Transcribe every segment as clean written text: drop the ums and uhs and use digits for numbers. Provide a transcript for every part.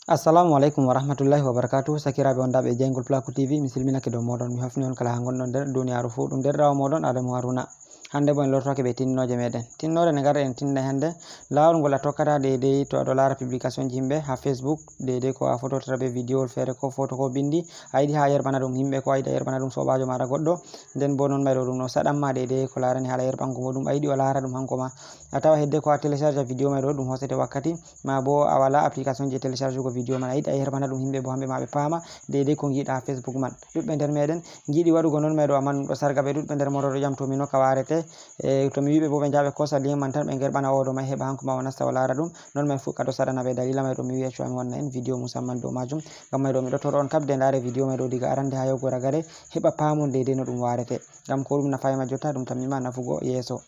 Assalamu alaikum warahmatullahi wabarakatuh. Sakiraɓe on daɓe jeyngol Plaku TV mi silminake dow moɗon mi hofni on kala ha gonɗon nder duniyaru fuu ɗum nder rawa moɗon Adamu Haruna. Hande bo en lortoke be tinnoje meɗen. Tinnore ne garɗen tinna hande lawol ngol a tokkata deidei to aɗo lara publication ji himɓe ha Facebook deidei ko a fototata be vidéo fere ko photo ko bindi a yiɗi ha yerbana ɗum himɓe ko a yiɗi a yerbana ɗum sobajo maɗa goɗɗo nden bo non mayɗo ɗum no saɗanma deidei ko larani hala yerbango muɗum a yiɗi o lara ɗum hanko ma a tawa hedde ko a télécharge vidéo mai ɗo ɗum hosete wakkati ma bo a wala application je télécharge go vidéo man a yiɗi a yerbana ɗum himɓe bo hamɓe ma ɓe pama deidei ko giɗa ha Facebook man. Ɗuɗɓe nder meɗen giɗi waɗugo non mayɗo amma ɗum ɗo sarga ɓe ɗuɗɓe nder moɗo ɗo ƴam to mino ka warete to mi wiɓe bo ɓe jaɓe kosa lien man tan ɓe gerɓana oɗo mai heɓa hanko ma o nasta o lara ɗum non mai fu kado saɗana ɓe dalila mai ɗo mi wiya cewa mi wanna en vidéo musamman dow majum ngam mai ɗo miɗo toro on kabde ndare vidéo mai ɗo diga arande ha yahugo ragare heɓa pamon deidei no ɗum warete ngam ko ɗum nafayima jotta ɗum tammima nafugo yeso.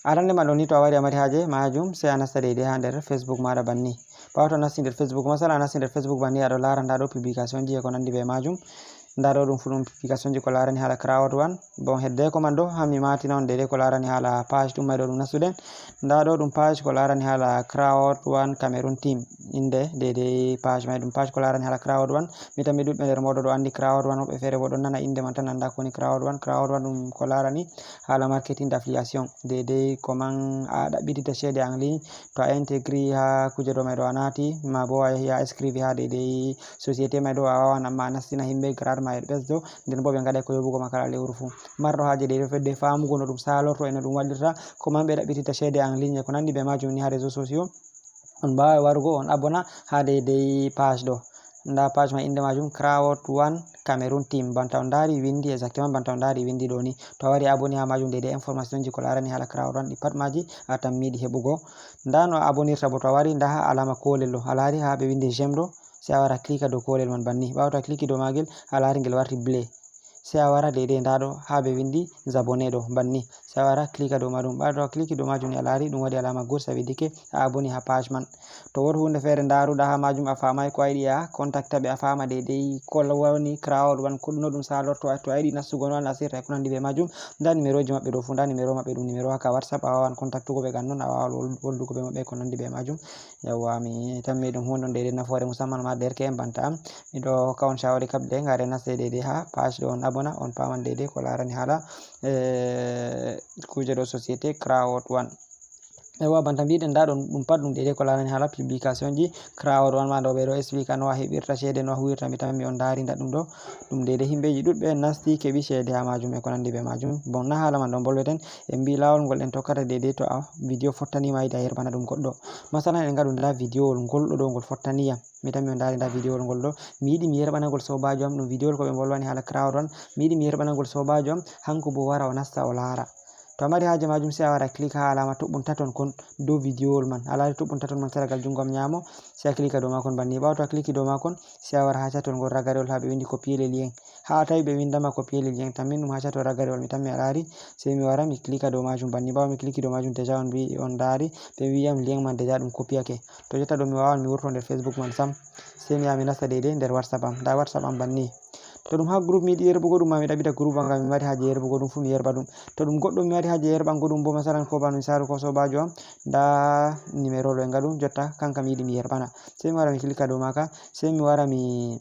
Arande man ɗo ni to a wari a mari haje majum sai a nasta deidei ha nder Facebook maɗa banni ɓawo to nasti nder Facebook masala a nasti nder Facebook banni aɗo lara nda ɗo publication ji e ko nandi be majum nda ɗo ɗum fu ɗum publication ji ko larani hala crowd one bon hedde ko man ɗo ha mi matina on deidei ko larani hala page ɗum mai ɗo ɗum nastuɗen nda ɗo ɗum page ko larani hala crowd one Cameroon team inde deidei page mai ɗum page ko larani hala crowd one mi tammi ɗuɗɓe nder moɗo ɗo andi crowd one woɓɓe fere bo ɗon nana inde man tan anda kowoni crowd one ɗum ko larani hala marketing d'affiliation deidei ko man a ɗaɓɓitita cede en ligne to a intégri ha kuje ɗo mai ɗo a nati ma bo a yahi a inscrivi ha deidei société mai ɗo a wawan amma a nastina himɓe grade ma e ɓesdo nden bo ɓe gaɗai ko yoɓugo ma kala lewru fu marɗo haje deidei fedde famugo no ɗum salorto e no ɗum waɗirta ko man ɓe ɗaɓɓitita cede en ligne ko nandi be majum ni ha réseaux sociaux on mbawi warugo on abona ha deidei page ɗo nda page mai inde majum crowd one Cameroon team banta on dari windi exactement banta on dari windi ɗo ni to a wari aboni ha majum deidei information ji ko larani hala crowd one ɗi pat maji a tammiɗi heɓugo nda no a abonirta bo to a wari nda ha alama kolel ɗo a lari ha ɓe windi j'aime ɗo sai a wara clika dow kolel man banni ɓawo to a cliki dow magel a lari ngel warti blé sai a wara deidei nda ɗo ha ɓe windi s'abonner ɗo banni sai a wara clika dow majum ɓawo to a cliki dow majum ni a lari ɗum waɗi alama gauche ça veut dire que a aboni ha page man to wodi hunde fere daruɗa ha majum a famai ko a yiɗi a contacta ɓe a fama deidei ko woni crowd one ko no ɗum salorto to a yiɗi nastugo no a nasirta e ko nandi be majum nda numéro ji maɓɓe ɗo fu nda numéro maɓɓe ɗum numéro haka WhatsApp a wawan contactugo ɓe gannon a wawan woldugo be maɓɓe ko nandi be majum yawwa mi tammi ɗum hunde on deidei nafoore musamman ma derke en banta am miɗo hokka on shawari kabde ngare naste deidei ha page ɗo on abona on paman deidei ko larani hala kuje ɗo société crowd one ewa banta mbiɗen nda ɗum pat ɗum deidei ko larani hala publication ji crowd one ma ɗo ɓe ɗo explica no a heɓirta cede no a huwirta mi tammi on dari nda ɗum ɗo ɗum deidei himɓeji ɗuɗɓe nasti keɓi cede ha majum e ko nandi be majum bon na hala man ɗo bolweten en mbi lawol ngol en tokkata deidei to a vidéo fottanima yiɗi a yerbana ɗum goɗɗo masalan en gaɗu nda vidéo wol ngol ɗo ngol fottaniyam mi tammi on dari nda vidéo wol ngol ɗo mi yiɗi mi yerbana ngol sobajo am ɗum vidéo wol ko ɓe bolwani hala crowd one mi yiɗi mi yerbana ngol sobajo am hanko bo wara o nasta o lara to a mari haje majum sai a wara click ha alama toɓɓum taton kon dow vidéo wol man a lari toɓɓum taton man seragal jungo am nyamo sai a clika dow makon banni ɓawo to a cliki dow makon sai a wara ha chatol ngol ragarewol ha ɓe windi copier le lien ha a tawi ɓe windama copier le lien tammin ɗum ha chatol ragarewol mi tammi a lari sai mi wara mi clika dow majum banni ɓawo mi cliki dow majum déjà on wi on dari ɓe wiyam lien man déjà ɗum copiake to jotta ɗo mi wawan mi wurto nder Facebook man sam sai mi yaha mi nasta deidei nder WhatsApp am nda WhatsApp am banni to ɗum ha groupe mi yiɗi yerbugo ɗum ma mi ɗaɓɓita groupe ngam mi mari haje yerbugo ɗum fu mi yerba ɗum to ɗum goɗɗo mi mari haje yerɓango ɗum bo masalan ko bano misalu ko sobajo am nda numéro ɗo en gaɗu jotta kanka mi yiɗi mi yerbana sai mi wara mi clika dow maka sai mi wara mi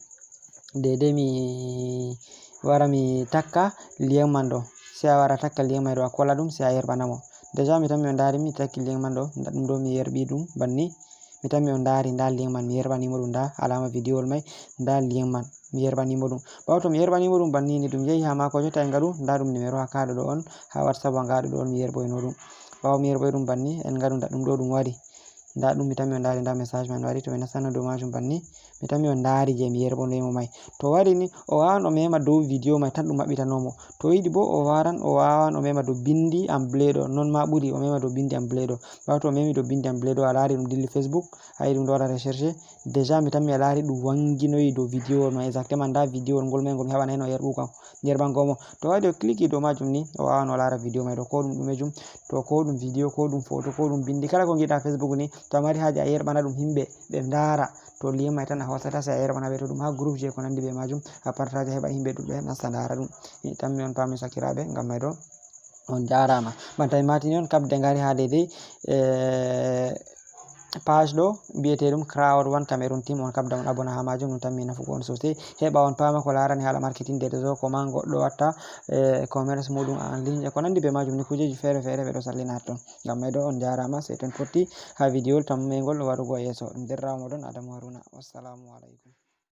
deidei mi wara mi takka lien man ɗo sai a wara takka lien mai ɗo a kola ɗum sai a yerbana mo déjà mi tammi on dari mi takki lien man ɗo nda ɗum ɗo mi yerɓi ɗum banni mi tammi on dari nda lien man mi yerbanimo ɗum nda alama vidéo wol mai nda lien man mi yerbanimo ɗum ɓawo to mi yerbanimo ɗum banni ni ɗum yehi ha mako jotta en gaɗu nda ɗum numéro ha kaɗo ɗo on ha WhatsApp wa ngaɗo ɗo on mi yerboyno ɗum ɓawo mi yerboy ɗum banni en gaɗu nda ɗum ɗo ɗum wari nda ɗum mi tammi on dari nda message man wari to mi nastano dow majum banni mi tammi on dari je mi yerbonimo mai to wari ni o wawan o mema dow vidéo mai tan ɗum maɓɓitanomo to yiɗi bo o wawan o mema dow bindi en blé ɗo non ma ɓuri o mema dow bindi en blé ɗo ɓawo to o memi dow bindi en blé ɗo a lari ɗum dilli Facebook a yi ɗum ɗo waɗa recherché déjà mi tammi a lari ɗum wanginoyi dow vidéo wol mai exactement nda vidéo wol ngol mai ngol mi heɓanayno yerbangomo to waɗi o cliki dow majum ni o wawan o lara vidéo mai ɗo ko ɗum ɗumejum to ko ɗum vidéo ko ɗum photo ko ɗum bindi kala ko giɗa Facebook ni to mari haje a yerbana dum himbe be ndara to liye mai tan a hosata sai a yerbana be to dum ha group je ko nandi be majum a partage heba himbe dudbe nasta ndara dum tammi on pami sakirabe ngam mai do on jarama banta matini on kabde ngari ha dede page do bi'etedum Crowd1 Cameroon team on kabda on abona ha majum dum tammi nafugo on sosai heba on pama ko larani hala marketing de réseau ko man goddo watta commerce mudum en ligne ko nandi be majum ni kujeji fere fere be do sallina ton ngam mai do on jarama sai ton fotti ha video tammengol warugo yeso derrawo modon Adamu Haruna. Wassalamu alaikum.